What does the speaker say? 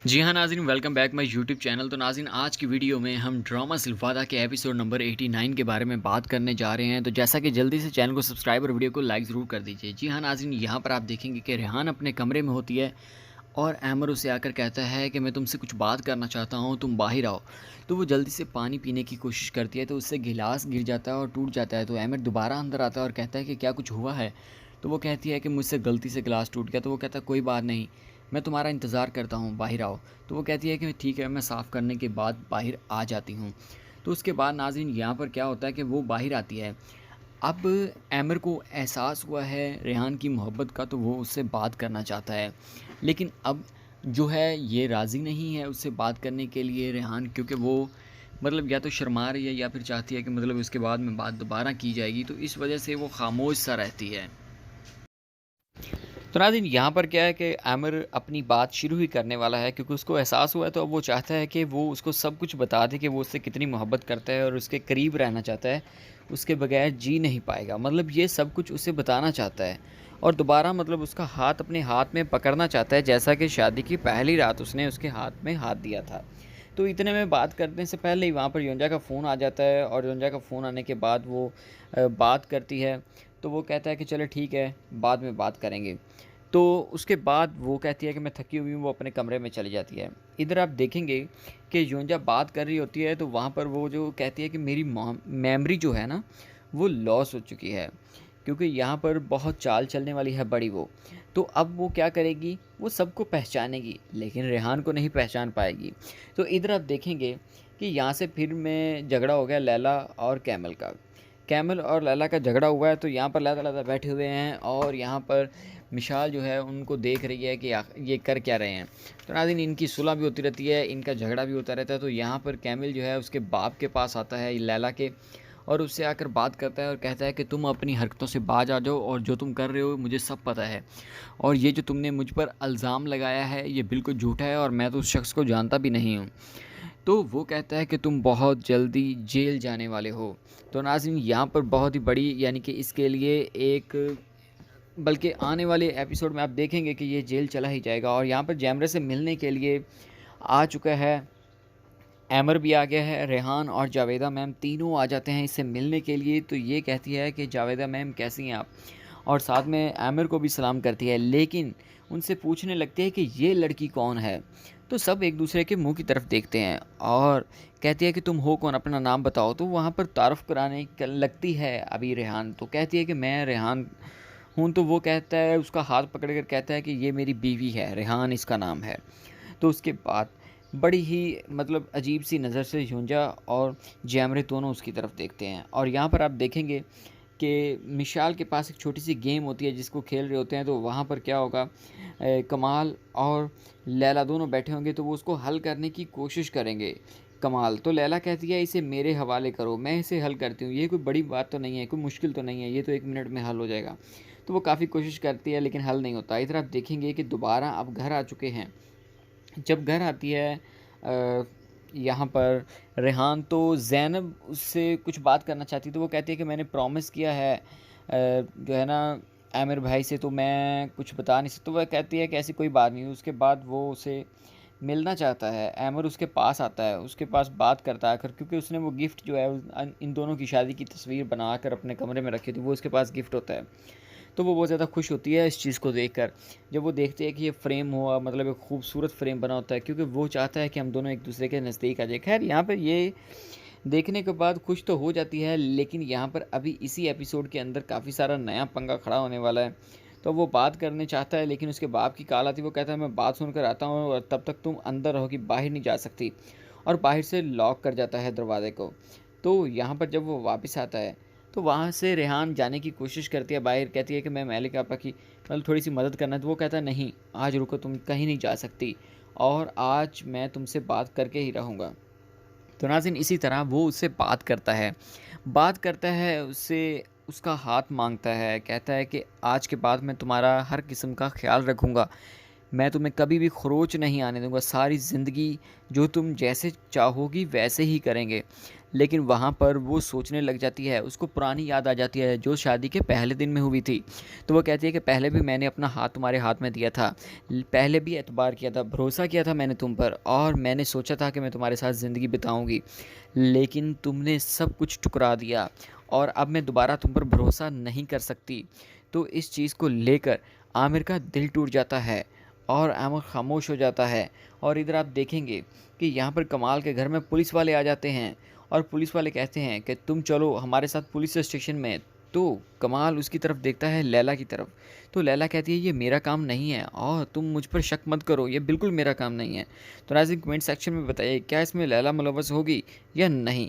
जी हाँ नाज़रीन, welcome back my YouTube channel. तो नाज़रीन, आज की वीडियो में हम ड्रामा सिलवादा के एपिसोड नंबर 89 के बारे में बात करने जा रहे हैं। तो जैसा कि जल्दी से चैनल को सब्सक्राइब और वीडियो को लाइक ज़रूर कर दीजिए। जी हाँ नाज़रीन, यहाँ पर आप देखेंगे कि रेहान अपने कमरे में होती है और अमर उसे आकर कहता है कि मैं तुमसे कुछ बात करना चाहता हूँ, तुम बाहर आओ। तो वो जल्दी से पानी पीने की कोशिश करती है तो उससे गिलास गिर जाता है और टूट जाता है। तो अमर दोबारा अंदर आता है और कहता है कि क्या कुछ हुआ है। तो वो कहती है कि मुझसे गलती से गिलास टूट गया। तो वो कहता है कोई बात नहीं, मैं तुम्हारा इंतज़ार करता हूँ, बाहर आओ। तो वो कहती है कि ठीक है, मैं साफ़ करने के बाद बाहर आ जाती हूँ। तो उसके बाद नाज़रीन, यहाँ पर क्या होता है कि वो बाहर आती है। अब आमिर को एहसास हुआ है रेहान की मोहब्बत का, तो वो उससे बात करना चाहता है। लेकिन अब जो है ये राज़ी नहीं है उससे बात करने के लिए रेहान, क्योंकि वो मतलब या तो शर्मा रही है या फिर चाहती है कि मतलब उसके बाद में बात दोबारा की जाएगी। तो इस वजह से वो खामोश सा रहती है। तो नाज़रीन, यहाँ पर क्या है कि आमिर अपनी बात शुरू ही करने वाला है, क्योंकि उसको एहसास हुआ है। तो अब वो चाहता है कि वो उसको सब कुछ बता दे कि वो उससे कितनी मोहब्बत करता है और उसके करीब रहना चाहता है, उसके बगैर जी नहीं पाएगा। मतलब ये सब कुछ उसे बताना चाहता है और दोबारा मतलब उसका हाथ अपने हाथ में पकड़ना चाहता है, जैसा कि शादी की पहली रात उसने उसके हाथ में हाथ दिया था। तो इतने में बात करने से पहले ही वहाँ पर योंजा का फ़ोन आ जाता है और योंजा का फ़ोन आने के बाद वो बात करती है। तो वो कहता है कि चलो ठीक है, बाद में बात करेंगे। तो उसके बाद वो कहती है कि मैं थकी हुई हूँ, वो अपने कमरे में चली जाती है। इधर आप देखेंगे कि योंजा बात कर रही होती है तो वहाँ पर वो जो कहती है कि मेरी मेमोरी जो है ना, वो लॉस हो चुकी है, क्योंकि यहाँ पर बहुत चाल चलने वाली है बड़ी वो। तो अब वो क्या करेगी, वो सबको पहचानेगी लेकिन रेहान को नहीं पहचान पाएगी। तो इधर आप देखेंगे कि यहाँ से फिर में झगड़ा हो गया लैला और कैमल का। कैमल और लैला का झगड़ा हुआ है। तो यहाँ पर लैला बैठे हुए हैं और यहाँ पर मिशाल जो है उनको देख रही है कि ये कर क्या रहे हैं। तो नाज़रीन, इनकी सुलह भी होती रहती है, इनका झगड़ा भी होता रहता है। तो यहाँ पर कैमिल जो है उसके बाप के पास आता है लैला के, और उससे आकर बात करता है और कहता है कि तुम अपनी हरकतों से बाज आ जाओ और जो तुम कर रहे हो मुझे सब पता है, और ये जो तुमने मुझ पर इल्ज़ाम लगाया है ये बिल्कुल झूठा है और मैं तो उस शख्स को जानता भी नहीं हूँ। तो वो कहता है कि तुम बहुत जल्दी जेल जाने वाले हो। तो नाज़रीन, यहाँ पर बहुत ही बड़ी यानी कि इसके लिए एक, बल्कि आने वाले एपिसोड में आप देखेंगे कि ये जेल चला ही जाएगा। और यहाँ पर जैमरे से मिलने के लिए आ चुका है, एमर भी आ गया है, रेहान और जावेदा मैम तीनों आ जाते हैं इससे मिलने के लिए। तो ये कहती है कि जावेदा मैम कैसी हैं आप, और साथ में एमर को भी सलाम करती है, लेकिन उनसे पूछने लगती है कि ये लड़की कौन है। तो सब एक दूसरे के मुंह की तरफ देखते हैं और कहती है कि तुम हो कौन, अपना नाम बताओ। तो वहाँ पर तारुफ कराने लगती है अभी रेहान। तो कहती है कि मैं रेहान हूँ। तो वो कहता है, उसका हाथ पकड़ कर कहता है कि ये मेरी बीवी है, रेहान इसका नाम है। तो उसके बाद बड़ी ही मतलब अजीब सी नज़र से यूंजा और जैमरे दोनों उसकी तरफ देखते हैं। और यहाँ पर आप देखेंगे कि मिशाल के पास एक छोटी सी गेम होती है जिसको खेल रहे होते हैं। तो वहाँ पर क्या होगा, कमाल और लैला दोनों बैठे होंगे तो वो उसको हल करने की कोशिश करेंगे। कमाल तो लैला कहती है इसे मेरे हवाले करो, मैं इसे हल करती हूँ, ये कोई बड़ी बात तो नहीं है, कोई मुश्किल तो नहीं है, ये तो 1 मिनट में हल हो जाएगा। तो वो काफ़ी कोशिश करती है लेकिन हल नहीं होता। इधर आप देखेंगे कि दोबारा अब घर आ चुके हैं। जब घर आती है यहाँ पर रेहान, तो ज़ैनब उससे कुछ बात करना चाहती है। तो वो कहती है कि मैंने प्रॉमिस किया है जो है ना आमिर भाई से, तो मैं कुछ बता नहीं सकती। तो वह कहती है कि ऐसी कोई बात नहीं। उसके बाद वो उसे मिलना चाहता है, आमिर उसके पास आता है, उसके पास बात करता है आकर, क्योंकि उसने वो गिफ्ट जो है इन दोनों की शादी की तस्वीर बनाकर अपने कमरे में रखी थी, वो उसके पास गिफ्ट होता है। तो वो बहुत ज़्यादा खुश होती है इस चीज़ को देखकर। जब वो देखती है कि ये फ्रेम हुआ, मतलब एक खूबसूरत फ्रेम बना होता है, क्योंकि वो चाहता है कि हम दोनों एक दूसरे के नज़दीक आ जाए। खैर यहाँ पर ये देखने के बाद खुश तो हो जाती है, लेकिन यहाँ पर अभी इसी एपिसोड के अंदर काफ़ी सारा नया पंगा खड़ा होने वाला है। तो वो बात करने चाहता है लेकिन उसके बाप की कॉल आती है। वो कहता है मैं बात सुनकर आता हूँ और तब तक तुम अंदर रहोगी, बाहर नहीं जा सकती, और बाहर से लॉक कर जाता है दरवाजे को। तो यहाँ पर जब वो वापस आता है तो वहाँ से रेहान जाने की कोशिश करती है बाहर, कहती है कि मैं मालिक आपा की मतलब थोड़ी सी मदद करना है। तो वो कहता है नहीं, आज रुको, तुम कहीं नहीं जा सकती और आज मैं तुमसे बात करके ही रहूँगा। तो नाज़रीन, इसी तरह वो उससे बात करता है उससे, उसका हाथ मांगता है, कहता है कि आज के बाद मैं तुम्हारा हर किस्म का ख्याल रखूँगा, मैं तुम्हें कभी भी खरोच नहीं आने दूँगा, सारी ज़िंदगी जो तुम जैसे चाहोगी वैसे ही करेंगे। लेकिन वहाँ पर वो सोचने लग जाती है, उसको पुरानी याद आ जाती है जो शादी के पहले दिन में हुई थी। तो वो कहती है कि पहले भी मैंने अपना हाथ तुम्हारे हाथ में दिया था, पहले भी एतबार किया था, भरोसा किया था मैंने तुम पर, और मैंने सोचा था कि मैं तुम्हारे साथ ज़िंदगी बिताऊंगी, लेकिन तुमने सब कुछ ठुकरा दिया और अब मैं दोबारा तुम पर भरोसा नहीं कर सकती। तो इस चीज़ को लेकर आमिर का दिल टूट जाता है और आमिर खामोश हो जाता है। और इधर आप देखेंगे कि यहाँ पर कमाल के घर में पुलिस वाले आ जाते हैं और पुलिस वाले कहते हैं कि तुम चलो हमारे साथ पुलिस स्टेशन में। तो कमाल उसकी तरफ देखता है, लैला की तरफ। तो लैला कहती है ये मेरा काम नहीं है और तुम मुझ पर शक मत करो, ये बिल्कुल मेरा काम नहीं है। तो नाज़रीन कमेंट सेक्शन में बताइए क्या इसमें लैला मुलव्वस होगी या नहीं।